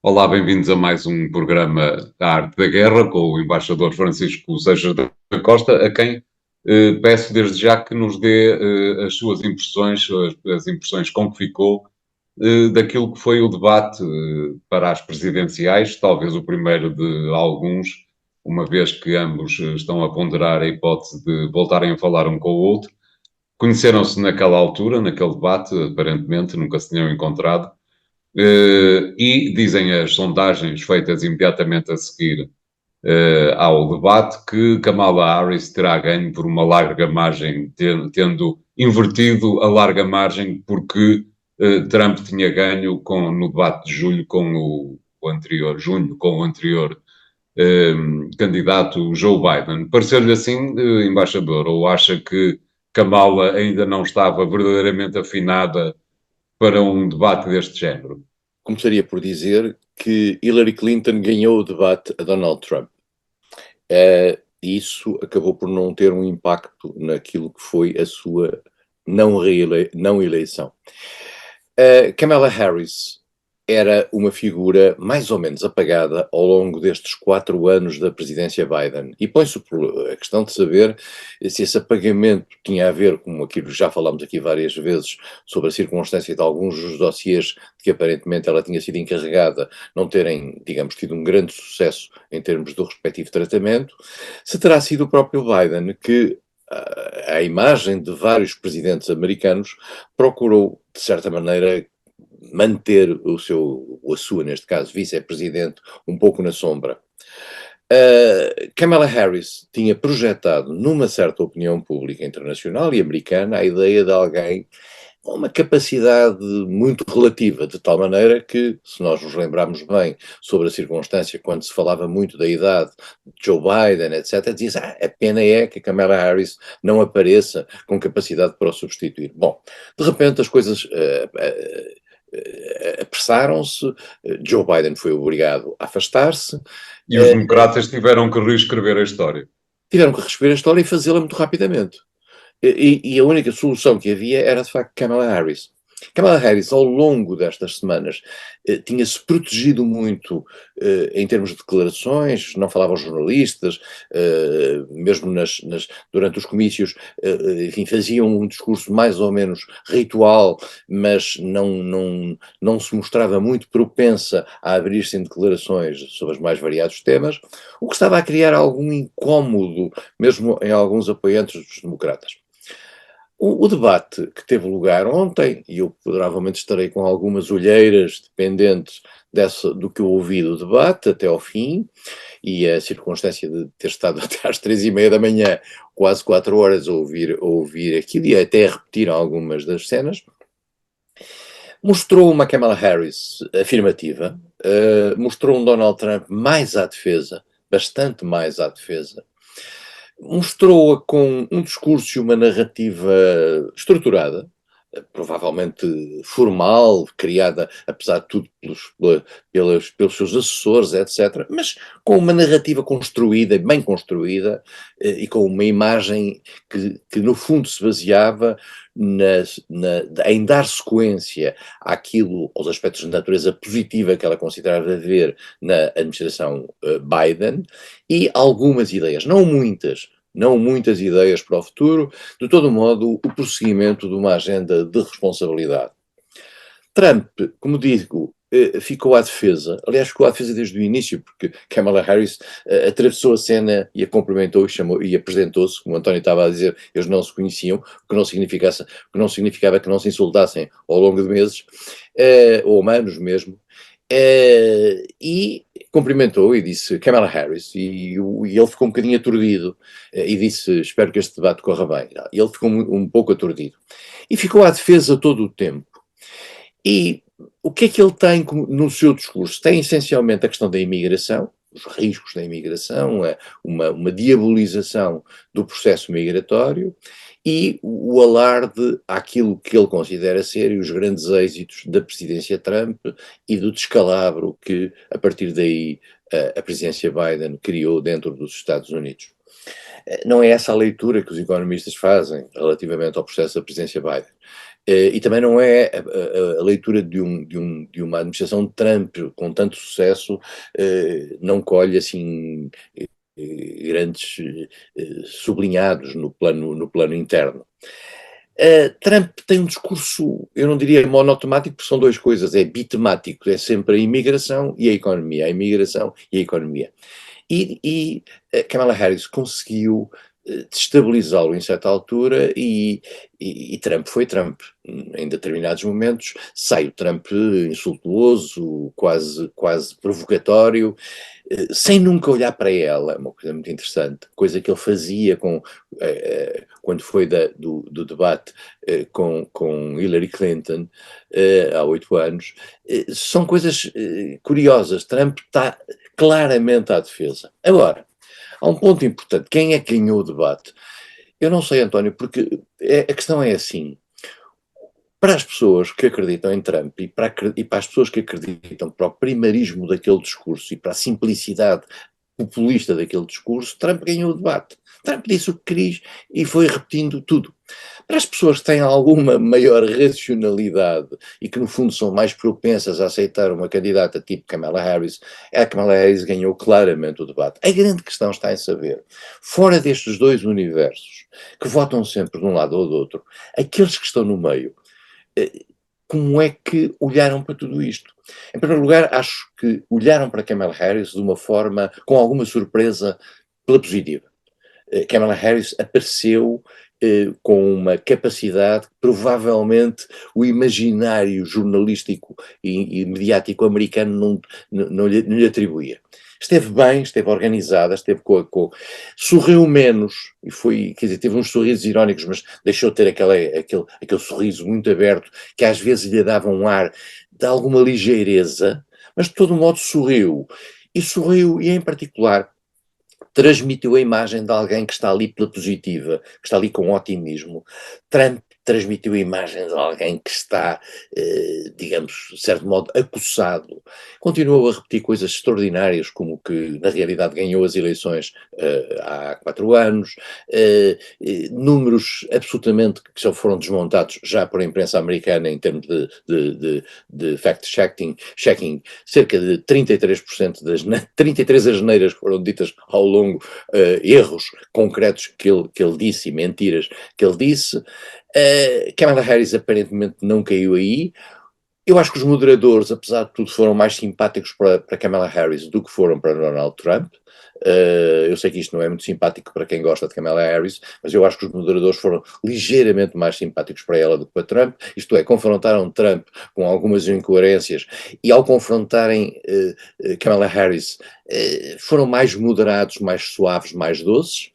Olá, bem-vindos a mais um programa da Arte da Guerra com o embaixador Francisco Seixas da Costa, a quem peço desde já que nos dê as suas impressões, as impressões com que ficou daquilo que foi o debate para as presidenciais, talvez o primeiro de alguns, uma vez que ambos estão a ponderar a hipótese de voltarem a falar um com o outro. Conheceram-se naquela altura, naquele debate, aparentemente, nunca se tinham encontrado. E dizem as sondagens feitas imediatamente a seguir ao debate que Kamala Harris terá ganho por uma larga margem, tendo invertido a larga margem porque Trump tinha ganho no debate de julho com o anterior, junho, com o anterior candidato Joe Biden. Pareceu-lhe assim, embaixador, ou acha que Kamala ainda não estava verdadeiramente afinada para um debate deste género? Começaria por dizer que Hillary Clinton ganhou o debate a Donald Trump. E isso acabou por não ter um impacto naquilo que foi a sua não eleição. Kamala Harris era uma figura mais ou menos apagada ao longo destes 4 anos da presidência Biden. E põe-se a questão de saber se esse apagamento tinha a ver com aquilo que já falámos aqui várias vezes sobre a circunstância de alguns dos dossiês de que aparentemente ela tinha sido encarregada não terem, digamos, tido um grande sucesso em termos do respectivo tratamento, se terá sido o próprio Biden que, à imagem de vários presidentes americanos, procurou, de certa maneira, manter a sua, neste caso, vice-presidente, um pouco na sombra. Kamala Harris tinha projetado numa certa opinião pública internacional e americana a ideia de alguém com uma capacidade muito relativa, de tal maneira que, se nós nos lembrarmos bem sobre a circunstância, quando se falava muito da idade de Joe Biden, etc., dizia a pena é que a Kamala Harris não apareça com capacidade para o substituir. Bom, de repente as coisas apressaram-se, Joe Biden foi obrigado a afastar-se, E os democratas tiveram que reescrever a história. tiveram que reescrever a história e fazê-la muito rapidamente. E a única solução que havia era, de facto, Kamala Harris. Kamala Harris, ao longo destas semanas, tinha-se protegido muito em termos de declarações, não falava aos jornalistas, mesmo durante os comícios, enfim, faziam um discurso mais ou menos ritual, mas não se mostrava muito propensa a abrir-se em declarações sobre os mais variados temas, o que estava a criar algum incómodo, mesmo em alguns apoiantes dos democratas. O debate que teve lugar ontem, e eu provavelmente estarei com algumas olheiras dependentes do que eu ouvi do debate até ao fim, e a circunstância de ter estado até às 3:30 da manhã, quase 4 horas a ouvir aquilo e até a repetir algumas das cenas, mostrou uma Kamala Harris afirmativa, mostrou um Donald Trump mais à defesa, bastante mais à defesa, mostrou-a com um discurso e uma narrativa estruturada, provavelmente formal, criada, apesar de tudo, pelos seus assessores, etc., mas com uma narrativa construída, bem construída, e com uma imagem que no fundo se baseava em dar sequência aos aspectos de natureza positiva que ela considerava haver na administração Biden, e algumas ideias, não muitas ideias para o futuro, de todo modo, o prosseguimento de uma agenda de responsabilidade. Trump, como digo, ficou à defesa, aliás, ficou à defesa desde o início, porque Kamala Harris atravessou a cena e a cumprimentou e apresentou-se, como o António estava a dizer, eles não se conheciam, o que não significava que não se insultassem ao longo de meses, ou anos mesmo, e cumprimentou e disse Kamala Harris, e ele ficou um bocadinho aturdido, e disse espero que este debate corra bem. E ele ficou um pouco aturdido. E ficou à defesa todo o tempo. E o que é que ele tem no seu discurso? Tem essencialmente a questão da imigração, os riscos da imigração, uma diabolização do processo migratório e o alarde àquilo que ele considera ser os grandes êxitos da presidência Trump e do descalabro que, a partir daí, a presidência Biden criou dentro dos Estados Unidos. Não é essa a leitura que os economistas fazem relativamente ao processo da presidência Biden. E também não é a leitura de uma administração de Trump com tanto sucesso, não colhe assim grandes sublinhados no plano interno. Trump tem um discurso, eu não diria monotemático, porque são duas coisas, é bitemático, é sempre a imigração e a economia, a imigração e a economia. E Kamala Harris conseguiu destabilizá-lo em certa altura e Trump foi Trump. Em determinados momentos sai o Trump insultuoso, quase provocatório, sem nunca olhar para ela, uma coisa muito interessante, coisa que ele fazia quando foi do debate com Hillary Clinton há 8 anos. São coisas curiosas. Trump está claramente à defesa. Agora, há um ponto importante. Quem é que ganhou o debate? Eu não sei, António, porque a questão é assim. Para as pessoas que acreditam em Trump e para as pessoas que acreditam para o primarismo daquele discurso e para a simplicidade populista daquele discurso, Trump ganhou o debate. Trump disse o que quis e foi repetindo tudo. Para as pessoas que têm alguma maior racionalidade e que no fundo são mais propensas a aceitar uma candidata tipo Kamala Harris, a Kamala Harris ganhou claramente o debate. A grande questão está em saber, fora destes dois universos, que votam sempre de um lado ou do outro, aqueles que estão no meio, como é que olharam para tudo isto? Em primeiro lugar, acho que olharam para Kamala Harris de uma forma, com alguma surpresa, pela positiva. Kamala Harris apareceu com uma capacidade que provavelmente o imaginário jornalístico e mediático americano não lhe atribuía. Esteve bem, esteve organizada, esteve sorriu menos, e foi, quer dizer, teve uns sorrisos irónicos, mas deixou de ter aquele sorriso muito aberto, que às vezes lhe dava um ar de alguma ligeireza, mas de todo modo sorriu, e em particular transmitiu a imagem de alguém que está ali pela positiva, que está ali com otimismo. Trump transmitiu a imagem de alguém que está, digamos, de certo modo, acossado. Continuou a repetir coisas extraordinárias, como que, na realidade, ganhou as eleições há 4 anos, números absolutamente que só foram desmontados já por a imprensa americana em termos de fact-checking, cerca de 33% 33 asneiras que foram ditas ao longo, erros concretos que ele disse e mentiras que ele disse. Kamala Harris aparentemente não caiu aí. Eu acho que os moderadores, apesar de tudo, foram mais simpáticos para Kamala Harris do que foram para Donald Trump. Eu sei que isto não é muito simpático para quem gosta de Kamala Harris, mas eu acho que os moderadores foram ligeiramente mais simpáticos para ela do que para Trump, isto é, confrontaram Trump com algumas incoerências e ao confrontarem Kamala Harris foram mais moderados, mais suaves, mais doces.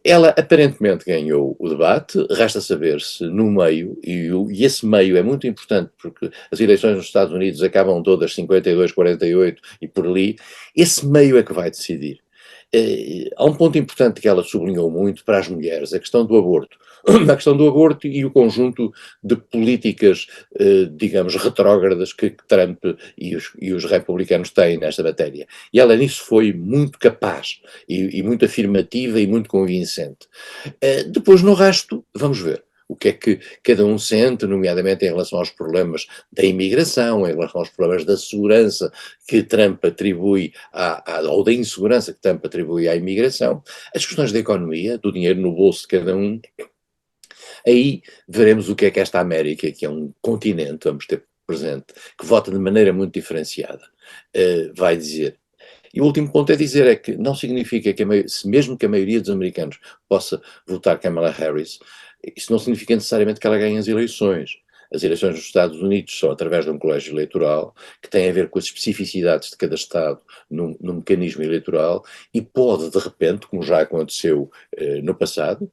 Ela aparentemente ganhou o debate, resta saber se no meio, e esse meio é muito importante porque as eleições nos Estados Unidos acabam todas 52-48 e por ali, esse meio é que vai decidir. Há um ponto importante que ela sublinhou muito para as mulheres, a questão do aborto. A questão do aborto e o conjunto de políticas, digamos, retrógradas que Trump e os republicanos têm nesta matéria. E ela nisso foi muito capaz e muito afirmativa e muito convincente. Depois no resto, vamos ver. O que é que cada um sente, nomeadamente em relação aos problemas da imigração, em relação aos problemas da segurança que Trump atribui, ou da insegurança que Trump atribui à imigração, as questões da economia, do dinheiro no bolso de cada um. Aí veremos o que é que esta América, que é um continente, vamos ter presente, que vota de maneira muito diferenciada, vai dizer. E o último ponto é dizer é que não significa que mesmo que a maioria dos americanos possa votar Kamala Harris, isso não significa necessariamente que ela ganhe as eleições. As eleições nos Estados Unidos são através de um colégio eleitoral que tem a ver com as especificidades de cada Estado no mecanismo eleitoral e pode, de repente, como já aconteceu no passado,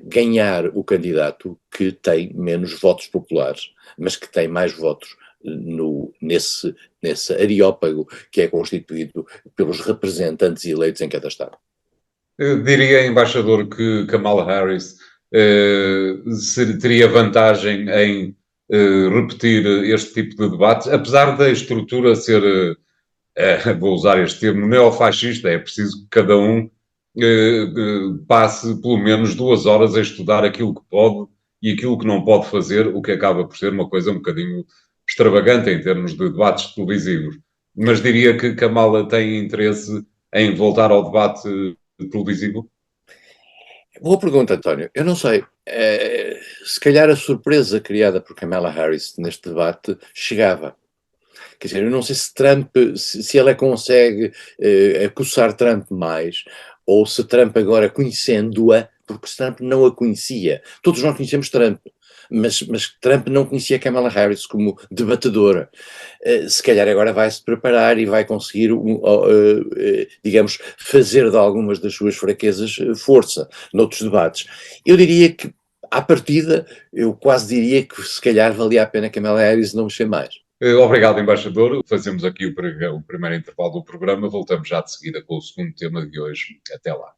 ganhar o candidato que tem menos votos populares, mas que tem mais votos nesse areópago que é constituído pelos representantes eleitos em cada Estado. Eu diria, embaixador, que Kamala Harris teria vantagem em repetir este tipo de debates, apesar da estrutura ser, vou usar este termo, neofascista. É preciso que cada um passe pelo menos 2 horas a estudar aquilo que pode e aquilo que não pode fazer, o que acaba por ser uma coisa um bocadinho extravagante em termos de debates televisivos. Mas diria que Kamala tem interesse em voltar ao debate televisivo? Boa pergunta, António. Eu não sei. Se calhar a surpresa criada por Kamala Harris neste debate chegava. Quer dizer, eu não sei se Trump, se ela consegue acossar Trump mais, ou se Trump agora conhecendo-a, porque se Trump não a conhecia. Todos nós conhecemos Trump, mas Trump não conhecia Kamala Harris como debatedora. Se calhar agora vai-se preparar e vai conseguir, digamos, fazer de algumas das suas fraquezas força noutros debates. Eu diria que, à partida, eu quase diria que se calhar valia a pena Kamala Harris não mexer mais. Obrigado, embaixador. Fazemos aqui o primeiro intervalo do programa. Voltamos já de seguida com o segundo tema de hoje. Até lá.